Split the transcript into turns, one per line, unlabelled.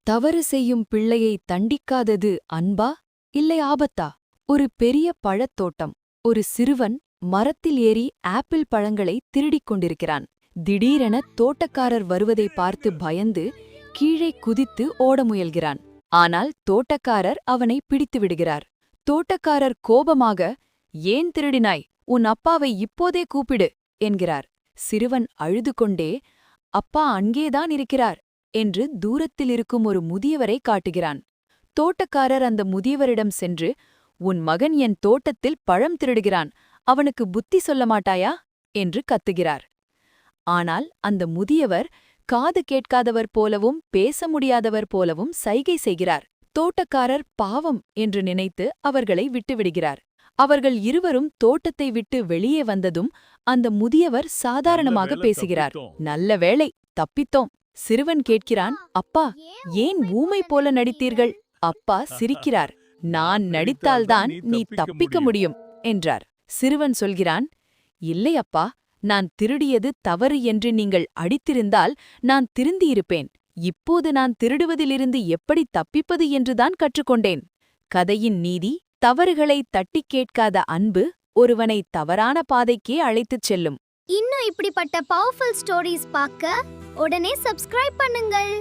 தவறு செய்யும் பிள்ளையை தண்டிக்காதது அன்பா இல்லை ஆபத்தா? ஒரு பெரிய பழத்தோட்டம். ஒரு சிறுவன் மரத்தில் ஏறி ஆப்பிள் பழங்களை திருடிக் கொண்டிருக்கிறான். திடீரென தோட்டக்காரர் வருவதை பார்த்து பயந்து கீழே குதித்து ஓட முயல்கிறான். ஆனால் தோட்டக்காரர் அவனை பிடித்து விடுகிறார். தோட்டக்காரர் கோபமாக, "ஏன் திருடினாய்? உன் அப்பாவை இப்போதே கூப்பிடு" என்கிறார். சிறுவன் அழுது கொண்டே, "அப்பா அங்கேதான் இருக்கிறார்" என்று தூரத்தில் இருக்கும் ஒரு முதியவரை காட்டுகிறான். தோட்டக்காரர் அந்த முதியவரிடம் சென்று, "உன் மகன் என் தோட்டத்தில் பழம் திருடுகிறான், அவனுக்கு புத்தி சொல்ல மாட்டாயா?" என்று கத்துகிறார். ஆனால் அந்த முதியவர் காது கேட்காதவர் போலவும் பேச முடியாதவர் போலவும் சைகை செய்கிறார். தோட்டக்காரர் பாவம் என்று நினைத்து அவர்களை விட்டுவிடுகிறார். அவர்கள் இருவரும் தோட்டத்தை விட்டு வெளியே வந்ததும் அந்த முதியவர் சாதாரணமாக பேசுகிறார். "நல்ல வேளை, தப்பித்தோம்." சிறுவன் கேட்கிறான், "அப்பா, ஏன் ஊமை போல நடித்தீர்கள்?" அப்பா சிரிக்கிறார். "நான் நடித்தால்தான் நீ தப்பிக்க முடியும்" என்றார். சிறுவன் சொல்கிறான், "இல்லை அப்பா, நான் திருடியது தவறு என்று நீங்கள் அடித்திருந்தால் நான் திருந்தியிருப்பேன். இப்போது நான் திருடுவதிலிருந்து எப்படி தப்பிப்பது என்றுதான் கற்றுக்கொண்டேன்." கதையின் நீதி: தவறுகளை தட்டிக் கேட்காத அன்பு ஒருவனை தவறான பாதைக்கே அழைத்துச் செல்லும்.
இன்னும் இப்படிப்பட்ட பவர்ஃபுல் ஸ்டோரீஸ் பார்க்க உடனே சப்ஸ்கிரைப் பண்ணுங்கள்.